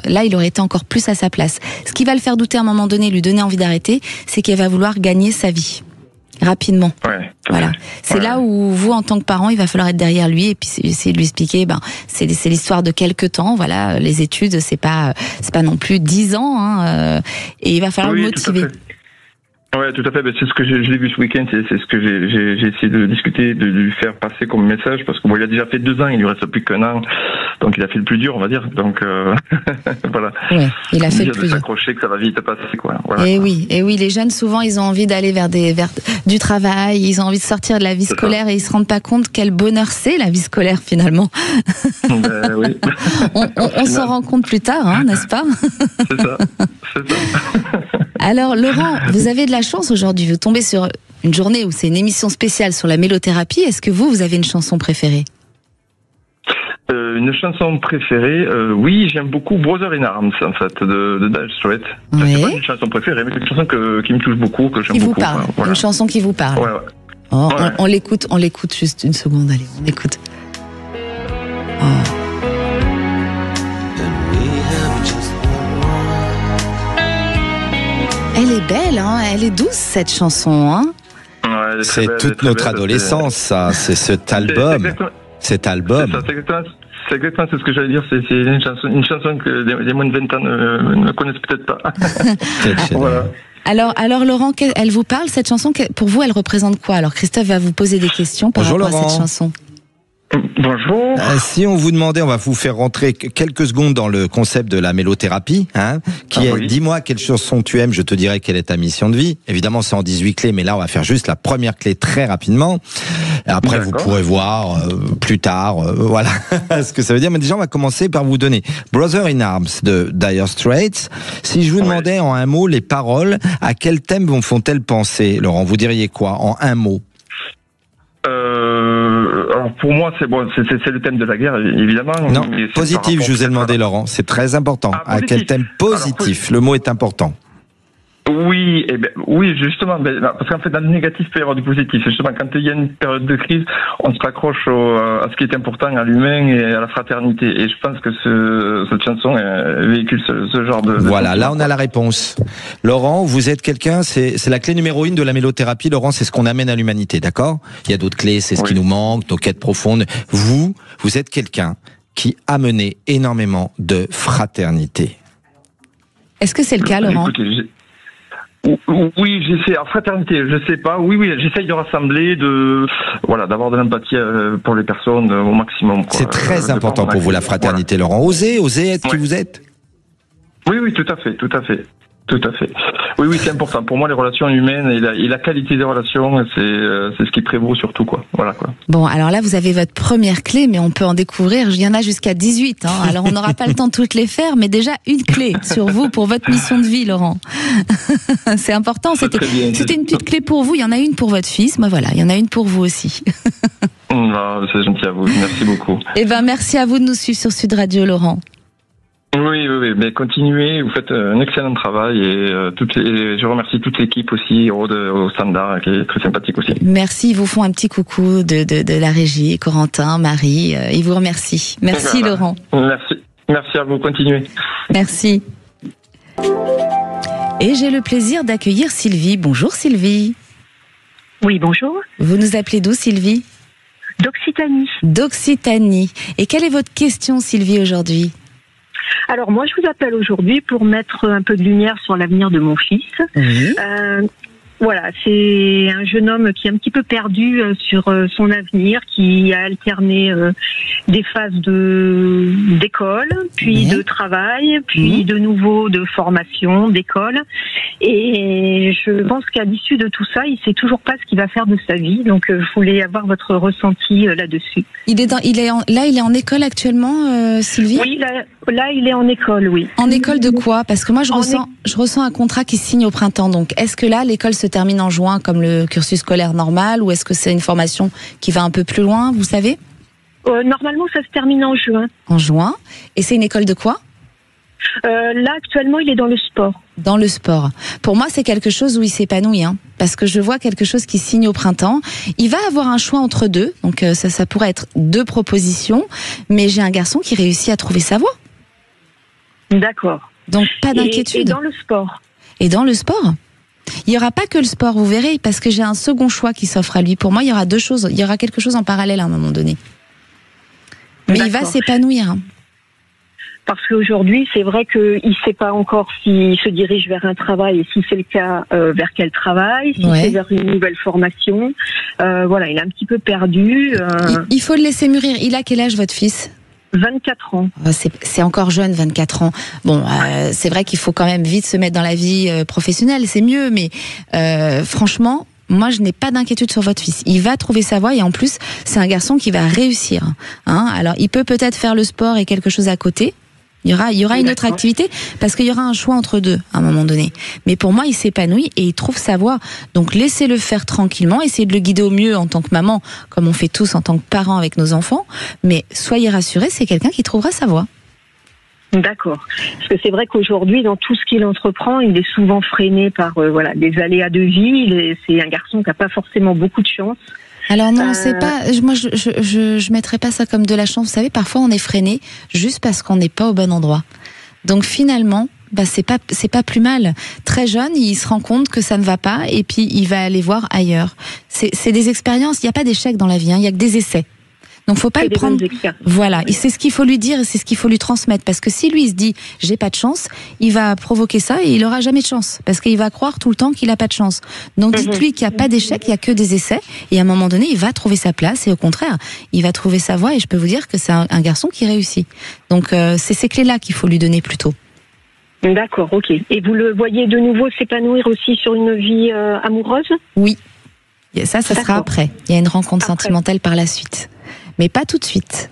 là, il aurait été encore plus à sa place. Ce qui va le faire douter à un moment donné, lui donner envie d'arrêter, c'est qu'il va vouloir gagner sa vie rapidement. Voilà. C'est là où vous, en tant que parent, il va falloir être derrière lui et puis essayer de lui expliquer. C'est l'histoire de quelques temps. Voilà, les études, c'est pas non plus 10 ans. Hein, et il va falloir le motiver. Ouais, tout à fait. C'est ce que je l'ai vu ce week-end. C'est ce que j'ai essayé de discuter, de lui faire passer comme message, parce que bon, il a déjà fait 2 ans, il lui reste plus qu'1 an, donc il a fait le plus dur, on va dire. Donc voilà. Ouais, il a fait le plus dur. S'accrocher, que ça va vite passer, quoi. Voilà, et oui, les jeunes souvent, ils ont envie d'aller vers du travail, ils ont envie de sortir de la vie scolaire et ils se rendent pas compte quel bonheur c'est la vie scolaire finalement. Oui. on s'en rend compte plus tard, hein, n'est-ce pas? C'est ça. Alors Laurent, vous avez de la chance aujourd'hui, vous tombez sur une journée où c'est une émission spéciale sur la mélothérapie. Est-ce que vous avez une chanson préférée? Une chanson préférée, oui, j'aime beaucoup Brother in Arms, en fait, de Dire Straits. Oui. C'est pas une chanson préférée, mais c'est une chanson qui me touche beaucoup, que j'aime beaucoup. Qui vous parle, voilà. Une chanson qui vous parle. Ouais. Oh, ouais. On l'écoute juste une seconde, allez, on écoute. Oh. Elle est belle, hein, elle est douce cette chanson, hein. Ouais, c'est toute notre adolescence, ça. C'est cet album. C'est exactement ce que j'allais dire. C'est une chanson que les moins de 20 ans ne connaissent peut-être pas. Voilà. Alors Laurent, elle vous parle cette chanson? Pour vous, elle représente quoi? Alors Christophe va vous poser des questions par rapport à cette chanson. Bonjour. Si on vous demandait, on va vous faire rentrer quelques secondes dans le concept de la mélothérapie, hein, dis-moi quelle chanson tu aimes, je te dirai quelle est ta mission de vie. Évidemment, c'est en 18 clés, mais là, on va faire juste la première clé très rapidement. Après, vous pourrez voir plus tard, voilà, ce que ça veut dire. Mais déjà, on va commencer par vous donner Brother in Arms de Dire Straits. Si je vous demandais en un mot les paroles, à quel thème vous font-elles penser, Laurent? Vous diriez quoi en un mot? Alors pour moi, c'est le thème de la guerre, évidemment. Non, positif, je vous ai demandé, Laurent. C'est très important. À quel thème positif? Le mot est important. Oui, oui, justement, parce qu'en fait, dans le négatif, il peut y avoir du positif. Justement, quand il y a une période de crise, on se raccroche à ce qui est important, à l'humain et à la fraternité. Et je pense que cette chanson véhicule ce genre de... Voilà, là on a la réponse. Laurent, vous êtes quelqu'un, c'est la clé numéro 1 de la mélothérapie, Laurent, c'est ce qu'on amène à l'humanité, d'accord? Il y a d'autres clés, c'est ce qui nous manque, nos quêtes profondes. Vous êtes quelqu'un qui a mené énormément de fraternité. Est-ce que c'est le cas, Laurent? Écoutez, oui, j'essaie, en fraternité, je sais pas. Oui, j'essaye de rassembler, d'avoir de l'empathie pour les personnes au maximum. C'est très important pour vous, la fraternité, Laurent. Osez être qui vous êtes. Oui, tout à fait. Oui, c'est important. Pour moi, les relations humaines et la qualité des relations, c'est ce qui prévaut surtout, quoi. Voilà, quoi. Bon, alors là, vous avez votre première clé, mais on peut en découvrir. Il y en a jusqu'à 18, hein. Alors, on n'aura pas le temps de toutes les faire, mais déjà une clé sur vous pour votre mission de vie, Laurent. C'est important. C'était une petite clé pour vous. Il y en a une pour votre fils. Mais voilà, il y en a une pour vous aussi. C'est gentil à vous. Merci beaucoup. Merci à vous de nous suivre sur Sud Radio, Laurent. Oui, mais continuez, vous faites un excellent travail et je remercie toute l'équipe aussi au Standard qui est très sympathique aussi. Merci, ils vous font un petit coucou de la régie, Corentin, Marie, ils vous remercient. Merci voilà. Laurent. Merci à vous, continuez. Merci. Et j'ai le plaisir d'accueillir Sylvie. Bonjour Sylvie. Oui, bonjour. Vous nous appelez d'où Sylvie? D'Occitanie. D'Occitanie. Et quelle est votre question Sylvie aujourd'hui? Alors moi, je vous appelle aujourd'hui pour mettre un peu de lumière sur l'avenir de mon fils. Oui. Voilà, c'est un jeune homme qui est un petit peu perdu sur son avenir, qui a alterné des phases d'école, puis de travail, puis de nouveau de formation, d'école. Et je pense qu'à l'issue de tout ça, il sait toujours pas ce qu'il va faire de sa vie. Donc, je voulais avoir votre ressenti là-dessus. Il est en école actuellement, Sylvie? Oui, là, il est en école, oui. En école de quoi? Parce que moi, je ressens un contrat qui signe au printemps. Donc, est-ce que là, l'école se termine en juin comme le cursus scolaire normal, ou est-ce que c'est une formation qui va un peu plus loin, vous savez? Normalement, ça se termine en juin. En juin. Et c'est une école de quoi? Là, actuellement, il est dans le sport. Dans le sport. Pour moi, c'est quelque chose où il s'épanouit, hein, parce que je vois quelque chose qui signe au printemps. Il va avoir un choix entre deux, donc ça pourrait être deux propositions, mais j'ai un garçon qui réussit à trouver sa voie. D'accord. Donc, pas d'inquiétude. Et dans le sport? Et dans le sport? Il n'y aura pas que le sport, vous verrez, parce que j'ai un second choix qui s'offre à lui. Pour moi, il y aura deux choses. Il y aura quelque chose en parallèle à un moment donné. Mais il va s'épanouir. Hein. Parce qu'aujourd'hui, c'est vrai qu'il ne sait pas encore s'il se dirige vers un travail, et si c'est le cas, vers quel travail, si c'est vers une nouvelle formation. Voilà, il est un petit peu perdu. Il faut le laisser mûrir. Il a quel âge, votre fils? 24 ans. C'est encore jeune, 24 ans. Bon, c'est vrai qu'il faut quand même vite se mettre dans la vie professionnelle, c'est mieux, mais franchement, moi, je n'ai pas d'inquiétude sur votre fils. Il va trouver sa voie, et en plus, c'est un garçon qui va réussir. Hein. Alors, il peut peut-être faire le sport et quelque chose à côté. Il y aura une autre activité, parce qu'il y aura un choix entre deux à un moment donné. Mais pour moi, il s'épanouit et il trouve sa voie. Donc laissez-le faire tranquillement, essayez de le guider au mieux en tant que maman, comme on fait tous en tant que parents avec nos enfants. Mais soyez rassurés, c'est quelqu'un qui trouvera sa voie. D'accord. Parce que c'est vrai qu'aujourd'hui, dans tout ce qu'il entreprend, il est souvent freiné par des aléas de vie. C'est un garçon qui n'a pas forcément beaucoup de chance. Alors non, c'est pas. Moi, je mettrais pas ça comme de la chance. Vous savez, parfois on est freiné juste parce qu'on n'est pas au bon endroit. Donc finalement, c'est pas plus mal. Très jeune, il se rend compte que ça ne va pas, et puis il va aller voir ailleurs. C'est des expériences. Il n'y a pas d'échecs dans la vie. Il y a que des essais. Donc faut pas le prendre. Voilà, et c'est ce qu'il faut lui dire, et c'est ce qu'il faut lui transmettre, parce que si lui il se dit j'ai pas de chance, il va provoquer ça et il aura jamais de chance, parce qu'il va croire tout le temps qu'il a pas de chance. Donc dites-lui qu'il n'y a pas d'échec, il y a que des essais, et à un moment donné il va trouver sa place, et au contraire il va trouver sa voie, et je peux vous dire que c'est un garçon qui réussit. Donc c'est ces clés-là qu'il faut lui donner plutôt. D'accord, ok. Et vous le voyez de nouveau s'épanouir aussi sur une vie amoureuse? Oui, ça sera après. Il y a une rencontre sentimentale par la suite. Mais pas tout de suite.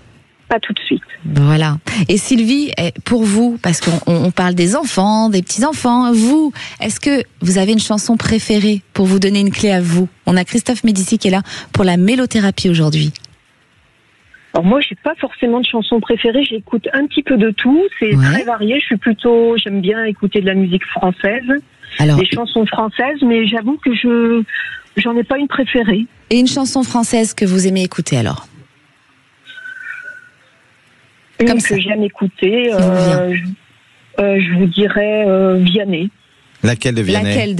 Pas tout de suite. Voilà. Et Sylvie, pour vous, parce qu'on parle des enfants, des petits-enfants, vous, est-ce que vous avez une chanson préférée pour vous donner une clé à vous? On a Christophe Médici qui est là pour la mélothérapie aujourd'hui. Alors moi, j'ai pas forcément de chanson préférée, j'écoute un petit peu de tout, c'est très varié, j'aime bien écouter de la musique française, des chansons françaises, mais j'avoue que j'en ai pas une préférée. Et une chanson française que vous aimez écouter alors? Une que j'aime écouter, je vous dirais Vianney. Laquelle de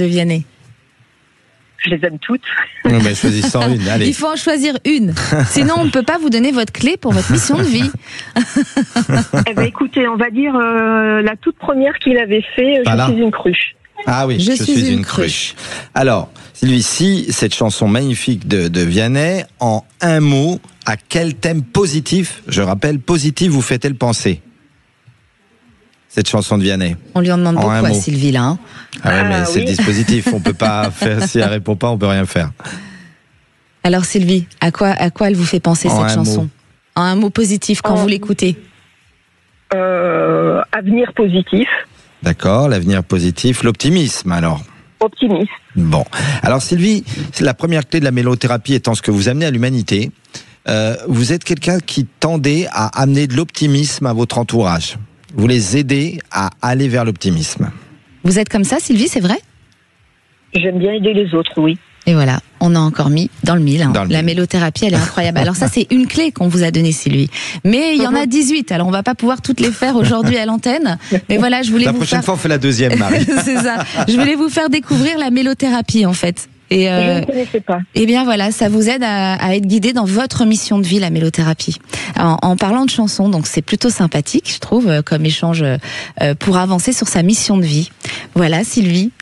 Vianney? Je les aime toutes. Non, mais choisissons une, allez. Il faut en choisir une. Sinon, on ne peut pas vous donner votre clé pour votre mission de vie. Eh ben, écoutez, on va dire la toute première qu'il avait fait, Je suis une cruche. Ah oui, je suis une cruche. Alors, Sylvie, si cette chanson magnifique de Vianney, en un mot, à quel thème positif, je rappelle, positif, vous fait-elle penser? Cette chanson de Vianney. On lui en demande beaucoup à Sylvie, là. Hein. Ah ouais, mais c'est le dispositif, on peut pas faire, si elle répond pas, on peut rien faire. Alors Sylvie, à quoi elle vous fait penser cette chanson? En un mot positif, quand vous l'écoutez. Avenir positif. D'accord, l'avenir positif, l'optimisme alors. Optimiste. Bon, alors Sylvie, la première clé de la mélothérapie étant ce que vous amenez à l'humanité, vous êtes quelqu'un qui tendait à amener de l'optimisme à votre entourage. Vous les aidez à aller vers l'optimisme. Vous êtes comme ça, Sylvie, c'est vrai? J'aime bien aider les autres, oui. Et voilà, on a encore mis dans le mille. La mélothérapie, elle est incroyable. Alors ça, c'est une clé qu'on vous a donnée, Sylvie. Mais il y en a 18, alors on va pas pouvoir toutes les faire aujourd'hui à l'antenne. Mais voilà, je voulais la prochaine fois, on fait la deuxième, Marie. C'est ça. Je voulais vous faire découvrir la mélothérapie, en fait. Et je ne connaissais pas. Eh bien voilà, ça vous aide à être guidé dans votre mission de vie, la mélothérapie. En parlant de chansons, donc c'est plutôt sympathique, je trouve, comme échange pour avancer sur sa mission de vie. Voilà, Sylvie.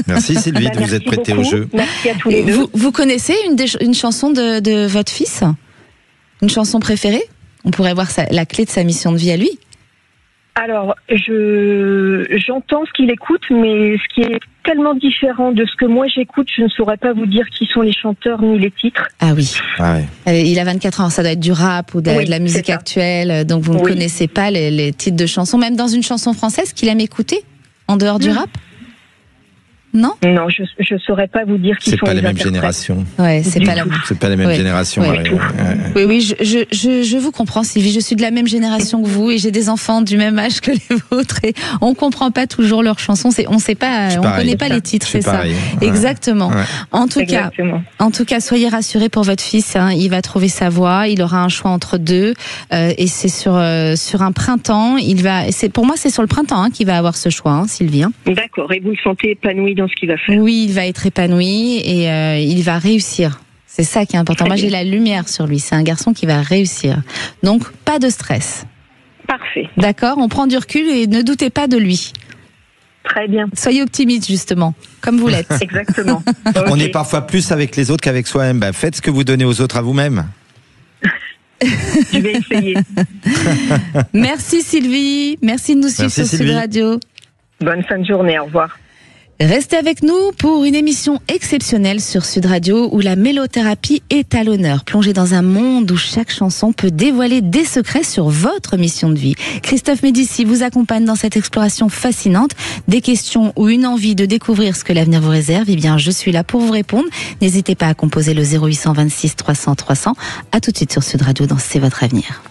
Merci Sylvie de vous être prêtée au jeu. Merci à tous les deux. Vous connaissez une chanson de votre fils ? Une chanson préférée ? On pourrait voir la clé de sa mission de vie à lui. Alors, j'entends ce qu'il écoute, mais ce qui est tellement différent de ce que moi j'écoute, je ne saurais pas vous dire qui sont les chanteurs ni les titres. Ah oui. Ah ouais. Il a 24 ans, ça doit être du rap ou de la musique actuelle, donc vous ne connaissez pas les titres de chansons, même dans une chanson française qu'il aime écouter, en dehors du rap ? Non ? Non, je saurais pas vous dire qui sont les C'est pas la même interprètes. génération. Ouais, c'est pas la même génération. Ouais. Oui, je vous comprends, Sylvie. Je suis de la même génération que vous et j'ai des enfants du même âge que les vôtres et on comprend pas toujours leurs chansons. On sait pas, on connaît pas les titres, c'est ça. Ouais. Exactement. Ouais. En tout cas, soyez rassurés pour votre fils. Hein, il va trouver sa voie. Il aura un choix entre deux et c'est sur un printemps. Pour moi, c'est sur le printemps qu'il va avoir ce choix, hein, Sylvie. Hein. D'accord. Et vous le sentez épanoui dans ce qu'il va faire ? Oui, il va être épanoui et il va réussir. C'est ça qui est important. Moi, j'ai la lumière sur lui. C'est un garçon qui va réussir. Donc, pas de stress. Parfait. D'accord ? On prend du recul et ne doutez pas de lui. Très bien. Soyez optimiste, justement, comme vous l'êtes. Exactement. On est parfois plus avec les autres qu'avec soi-même. Faites ce que vous donnez aux autres à vous-même. Je vais essayer. Merci Sylvie. Merci de nous suivre sur Sud Radio. Bonne fin de journée. Au revoir. Restez avec nous pour une émission exceptionnelle sur Sud Radio où la mélothérapie est à l'honneur. Plongez dans un monde où chaque chanson peut dévoiler des secrets sur votre mission de vie. Christophe Médici vous accompagne dans cette exploration fascinante. Des questions ou une envie de découvrir ce que l'avenir vous réserve, eh bien je suis là pour vous répondre. N'hésitez pas à composer le 0826 300 300. À tout de suite sur Sud Radio dans C'est votre avenir.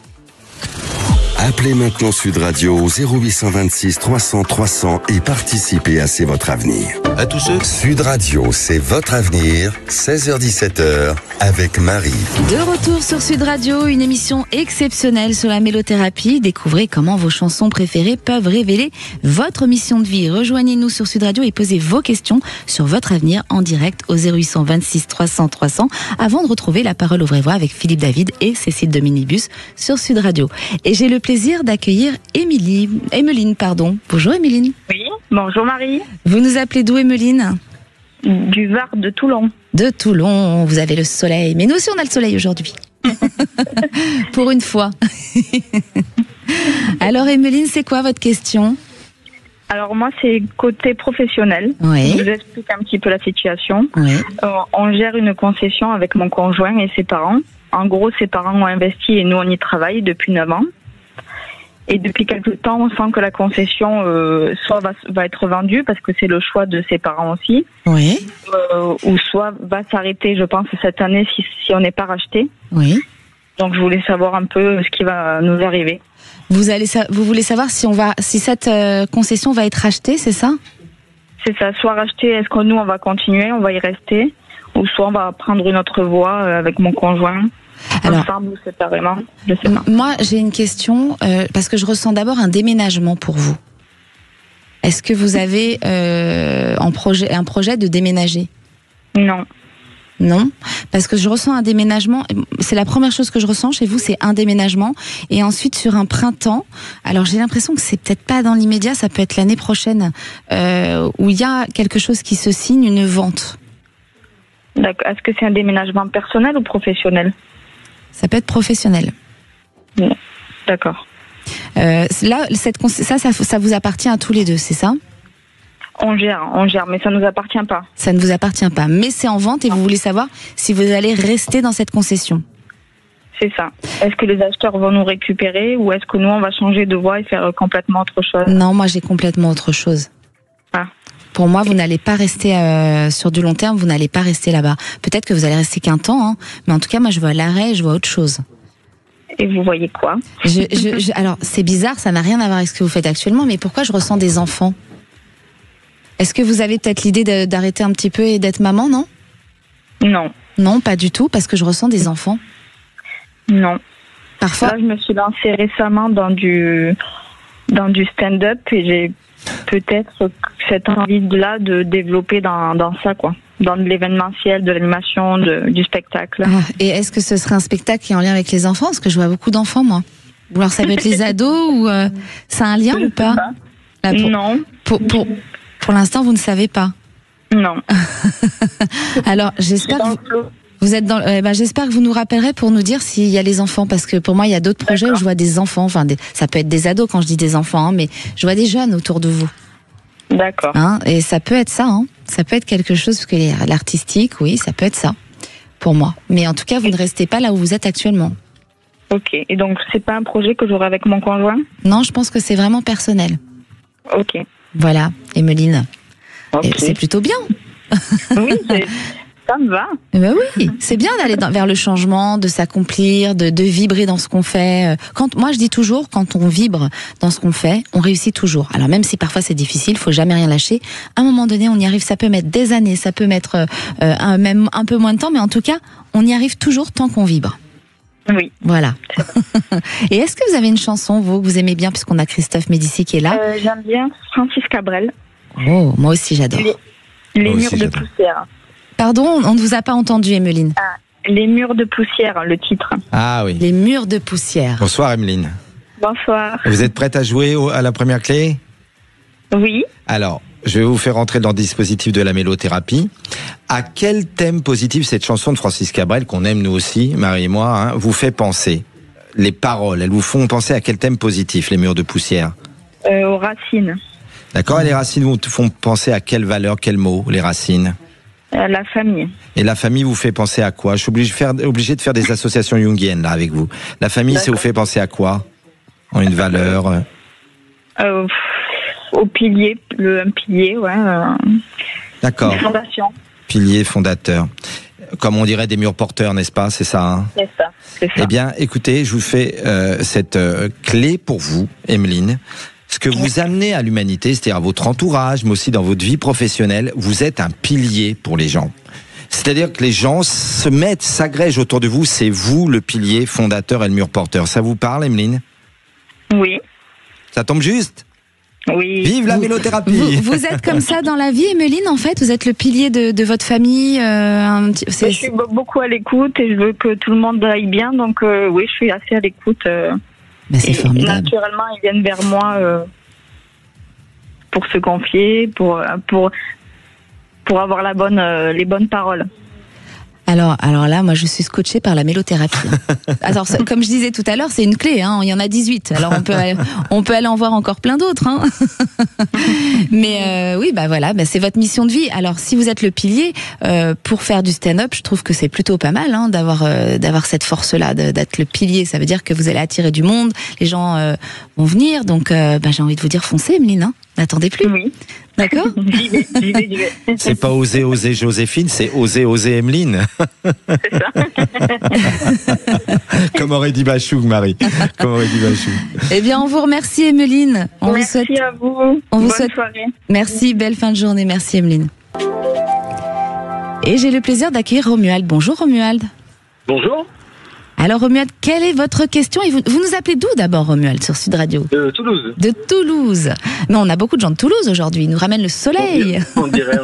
Appelez maintenant Sud Radio au 0826 300 300 et participez à C'est votre avenir. À tous ceux. Sud Radio, c'est votre avenir, 16h-17h, avec Marie. De retour sur Sud Radio, une émission exceptionnelle sur la mélothérapie. Découvrez comment vos chansons préférées peuvent révéler votre mission de vie. Rejoignez-nous sur Sud Radio et posez vos questions sur votre avenir en direct au 0826 300 300 avant de retrouver la parole aux vraies voix avec Philippe David et Cécile de Minibus sur Sud Radio. Et j'ai le plaisir d'accueillir Emeline. Bonjour Emeline. Oui, bonjour Marie. Vous nous appelez d'où Emeline ? Du Var de Toulon. De Toulon, vous avez le soleil. Mais nous aussi on a le soleil aujourd'hui. Pour une fois. Alors Emeline, c'est quoi votre question ? Alors moi, c'est côté professionnel. Oui. Je vous explique un petit peu la situation. Oui. On gère une concession avec mon conjoint et ses parents. En gros, ses parents ont investi et nous, on y travaille depuis 9 ans. Et depuis quelque temps, on sent que la concession soit va être vendue parce que c'est le choix de ses parents aussi. Oui. Ou soit va s'arrêter, je pense, cette année si on n'est pas racheté. Oui. Donc je voulais savoir un peu ce qui va nous arriver. Vous voulez savoir si cette concession va être rachetée, c'est ça ? C'est ça, soit racheter, est-ce que nous on va continuer, on va y rester, ou soit on va prendre une autre voie avec mon conjoint, ensemble ou séparément, je sais pas. Moi j'ai une question, parce que je ressens d'abord un déménagement pour vous. Est-ce que vous avez un projet de déménager ? Non. Non, parce que je ressens un déménagement. C'est la première chose que je ressens chez vous, c'est un déménagement. Et ensuite sur un printemps. Alors j'ai l'impression que c'est peut-être pas dans l'immédiat, ça peut être l'année prochaine, où il y a quelque chose qui se signe, une vente. D'accord. Est-ce que c'est un déménagement personnel ou professionnel ? Ça peut être professionnel. Non. D'accord. Là, ça vous appartient à tous les deux, c'est ça ? On gère, mais ça ne nous appartient pas. Ça ne vous appartient pas, mais c'est en vente et vous voulez savoir si vous allez rester dans cette concession. C'est ça. Est-ce que les acheteurs vont nous récupérer ou est-ce que nous, on va changer de voie et faire complètement autre chose ? Non, moi, j'ai complètement autre chose. Ah. Pour moi, vous n'allez pas rester sur du long terme, vous n'allez pas rester là-bas. Peut-être que vous allez rester qu'un temps, hein, mais en tout cas, moi, je vois l'arrêt, je vois autre chose. Et vous voyez quoi ? Alors, c'est bizarre, ça n'a rien à voir avec ce que vous faites actuellement, mais pourquoi je ressens des enfants ? Est-ce que vous avez peut-être l'idée d'arrêter un petit peu et d'être maman, non ? Non. Non, pas du tout, parce que je ressens des enfants. Non. Parfois. Là, je me suis lancée récemment dans du stand-up et j'ai peut-être cette envie-là de développer dans ça, quoi. dans de l'événementiel, de l'animation, du spectacle. Et est-ce que ce serait un spectacle qui est en lien avec les enfants? Parce que je vois beaucoup d'enfants, moi. Ou alors ça peut être les ados, ou ça a un lien ou pas? Non. Pour l'instant, vous ne savez pas? Non. Alors, j'espère que vous êtes j'espère que vous nous rappellerez pour nous dire s'il y a les enfants, parce que pour moi, il y a d'autres projets où je vois des enfants, ça peut être des ados quand je dis des enfants, hein, mais je vois des jeunes autour de vous. D'accord. Hein, et ça peut être ça, hein. Ça peut être quelque chose, parce que l'artistique, oui, ça peut être ça, pour moi. Mais en tout cas, vous ne restez pas là où vous êtes actuellement. Ok, et donc c'est pas un projet que j'aurai avec mon conjoint? Non, je pense que c'est vraiment personnel. Ok. Voilà, Emeline. Okay. C'est plutôt bien. Oui, ça me va. Ben oui, c'est bien d'aller vers le changement, de s'accomplir, de vibrer dans ce qu'on fait. Moi, je dis toujours, quand on vibre dans ce qu'on fait, on réussit toujours. Alors même si parfois c'est difficile, faut jamais rien lâcher. À un moment donné, on y arrive. Ça peut mettre des années, ça peut mettre même un peu moins de temps, mais en tout cas, on y arrive toujours tant qu'on vibre. Oui. Voilà. Et est-ce que vous avez une chanson, vous, que vous aimez bien, puisqu'on a Christophe Médicis qui est là? J'aime bien Francis Cabrel. Oh, moi aussi j'adore. Les murs de poussière. Pardon, on ne vous a pas entendu, Emeline. Les murs de poussière, le titre. Ah oui. Les murs de poussière. Bonsoir, Emeline. Bonsoir. Vous êtes prête à jouer à la première clé? Oui. Alors, je vais vous faire rentrer dans le dispositif de la mélothérapie. À quel thème positif cette chanson de Francis Cabrel, qu'on aime nous aussi, Marie et moi, hein, vous fait penser? Les paroles, elles vous font penser à quel thème positif, les murs de poussière? Aux racines. D'accord, et les racines vous font penser à quelle valeur, quel mot, les racines? La famille. Et la famille vous fait penser à quoi? Je suis obligé de faire des associations jungiennes là avec vous. La famille, ça vous fait penser à quoi? En une valeur? Au pilier, un pilier, ouais. D'accord. Une fondation. Pilier, fondateur. Comme on dirait des murs porteurs, n'est-ce pas? C'est ça, hein? C'est ça. Eh bien, écoutez, je vous fais cette clé pour vous, Emeline. Ce que vous amenez à l'humanité, c'est-à-dire à votre entourage, mais aussi dans votre vie professionnelle, vous êtes un pilier pour les gens. C'est-à-dire que les gens s'agrègent autour de vous, c'est vous le pilier fondateur et le mur porteur. Ça vous parle, Emeline? Oui. Ça tombe juste? Oui. Vive la mélothérapie. Vous êtes comme ça dans la vie, Emeline, en fait? Vous êtes le pilier de votre famille? Je suis beaucoup à l'écoute et je veux que tout le monde aille bien, donc oui, je suis assez à l'écoute. C'est formidable. Naturellement, ils viennent vers moi pour se confier, pour avoir les bonnes paroles. Alors là, moi, je suis scotchée par la mélothérapie. Alors, comme je disais tout à l'heure, c'est une clé, hein. Il y en a 18. Alors, on peut aller en voir encore plein d'autres, hein. Mais oui, voilà, c'est votre mission de vie. Alors, si vous êtes le pilier, pour faire du stand-up, je trouve que c'est plutôt pas mal, hein, d'avoir cette force-là, d'être le pilier. Ça veut dire que vous allez attirer du monde, les gens vont venir. Donc, j'ai envie de vous dire, foncez, Emeline, hein. N'attendez plus. Oui. D'accord? J'y vais. C'est pas oser Joséphine, c'est oser Emeline. C'est ça. Comme aurait dit Bachoug, Marie. Comme aurait dit Bachoug. Eh bien, on vous remercie, Emeline. Merci à vous. Bonne soirée. Merci, belle fin de journée. Merci, Emeline. Et j'ai le plaisir d'accueillir Romuald. Bonjour, Romuald. Bonjour. Alors, Romuald, quelle est votre question? Et vous nous appelez d'où d'abord, Romuald, sur Sud Radio? De Toulouse. De Toulouse. Non, on a beaucoup de gens de Toulouse aujourd'hui. Ils nous ramènent le soleil. On dirait.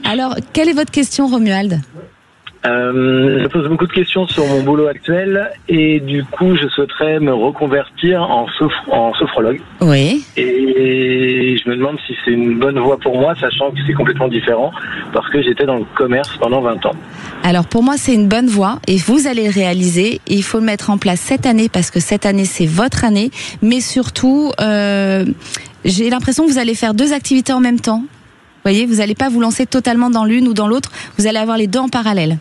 Alors, quelle est votre question, Romuald? Je pose beaucoup de questions sur mon boulot actuel et du coup, je souhaiterais me reconvertir en sophrologue. Oui. Et je me demande si c'est une bonne voie pour moi, sachant que c'est complètement différent, parce que j'étais dans le commerce pendant 20 ans. Alors pour moi, c'est une bonne voie et vous allez le réaliser. Et il faut le mettre en place cette année parce que cette année, c'est votre année. Mais surtout, j'ai l'impression que vous allez faire 2 activités en même temps. Vous voyez, vous n'allez pas vous lancer totalement dans l'une ou dans l'autre. Vous allez avoir les 2 en parallèle.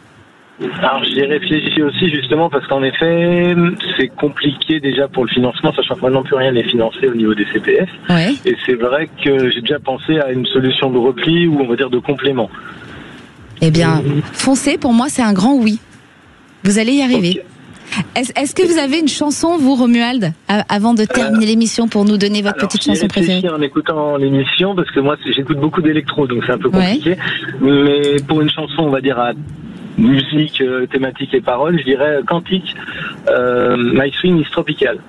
Alors j'y ai réfléchi aussi justement parce qu'en effet c'est compliqué déjà pour le financement, sachant que maintenant plus rien n'est financé au niveau des CPF. Ouais. Et c'est vrai que j'ai déjà pensé à une solution de repli ou on va dire de complément. Eh bien, foncez, pour moi c'est un grand oui. Vous allez y arriver. Okay. Est-ce que vous avez une chanson, vous, Romuald, avant de terminer l'émission, pour nous donner votre petite chanson préférée? En écoutant l'émission, parce que moi j'écoute beaucoup d'électro, donc c'est un peu compliqué. Ouais. Mais pour une chanson, on va dire à musique, thématique et paroles, je dirais Cantique, My Swing is Tropical.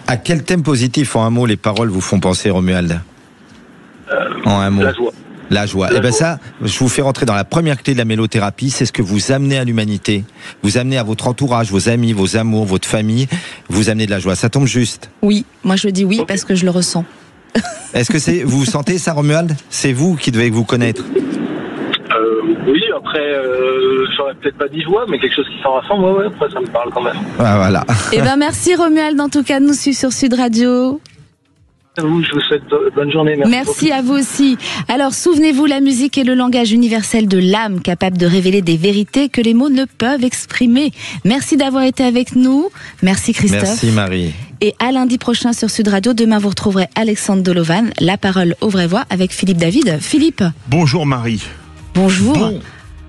À quel thème positif, en un mot, les paroles vous font penser, Romuald? En un mot. La joie. La joie. Et ben ça, je vous fais rentrer dans la première clé de la mélothérapie, c'est ce que vous amenez à l'humanité. Vous amenez à votre entourage, vos amis, vos amours, votre famille, vous amenez de la joie. Ça tombe juste. Oui, moi je dis oui parce que je le ressens. Est-ce que vous sentez ça, Romuald? C'est vous qui devez vous connaître. Oui, après, j'aurais peut-être pas dit joie, mais quelque chose qui s'en rassemble, ouais, après ça me parle quand même. Ah, voilà. Eh ben merci Romuald en tout cas de nous suivre sur Sud Radio. Je vous souhaite bonne journée. Merci à vous aussi. Alors, souvenez-vous, la musique est le langage universel de l'âme, capable de révéler des vérités que les mots ne peuvent exprimer. Merci d'avoir été avec nous. Merci Christophe. Merci Marie. Et à lundi prochain sur Sud Radio, demain vous retrouverez Alexandre Dolovan, La Parole aux vraies voix avec Philippe David. Philippe. Bonjour Marie. Bonjour.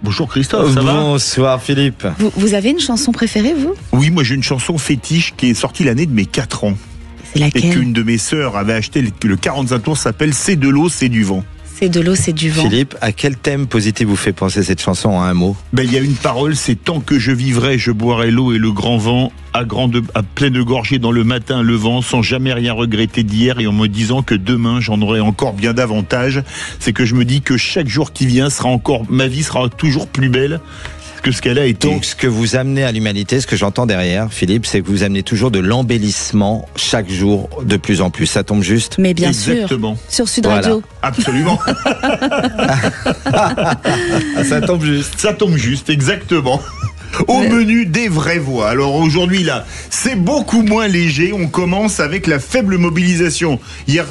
Bonjour Christophe, ça va? Bonsoir Philippe. Vous avez une chanson préférée, vous? Oui, moi j'ai une chanson fétiche qui est sortie l'année de mes 4 ans. C'est laquelle? Et qu'une de mes sœurs avait acheté le 45 tours, s'appelle C'est de l'eau, c'est du vent. C'est de l'eau, c'est du vent. Philippe, à quel thème positif vous fait penser cette chanson en un mot? Il y a une parole, c'est tant que je vivrai, je boirai l'eau et le grand vent, à pleine gorgée dans le matin levant, sans jamais rien regretter d'hier et en me disant que demain j'en aurai encore bien davantage. C'est que je me dis que chaque jour qui vient ma vie sera toujours plus belle que ce qu'elle a été. Donc ce que vous amenez à l'humanité, ce que j'entends derrière, Philippe, c'est que vous amenez toujours de l'embellissement chaque jour de plus en plus. Ça tombe juste? Mais bien Exactement. sûr, sur Sud Radio. Absolument. Ça tombe juste. Ça tombe juste, exactement. Au menu des vraies voix. Alors aujourd'hui là, c'est beaucoup moins léger. On commence avec la faible mobilisation. Hier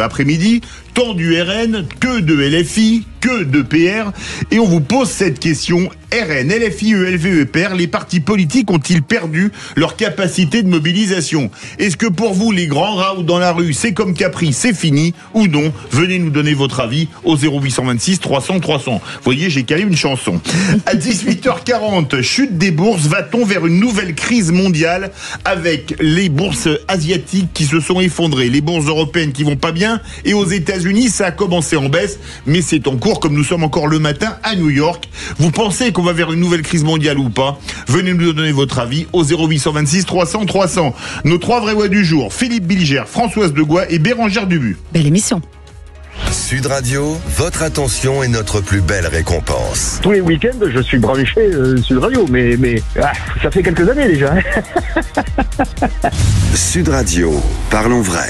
après-midi, tant du RN que de LFI, que de PR. Et on vous pose cette question. RN, LFI, ELV, EPR, les partis politiques ont-ils perdu leur capacité de mobilisation? Est-ce que pour vous, les grands rounds dans la rue, c'est comme Capri, c'est fini ou non? Venez nous donner votre avis au 0826 300 300. Vous voyez, j'ai calé une chanson. À 18h40, chute des bourses, va-t-on vers une nouvelle crise mondiale avec les bourses asiatiques qui se sont effondrées, les bourses européennes qui vont pas bien, et aux États-Unis, ça a commencé en baisse, mais c'est en cours, comme nous sommes encore le matin à New York. Vous pensez qu'on va vers une nouvelle crise mondiale ou pas? Venez nous donner votre avis au 0826 300 300. Nos 3 vraies voix du jour, Philippe Bilger, Françoise Degois et Bérangère Dubu. Belle émission. Sud Radio, votre attention est notre plus belle récompense. Tous les week-ends, je suis branché Sud Radio, mais ça fait quelques années déjà. Sud Radio, parlons vrai.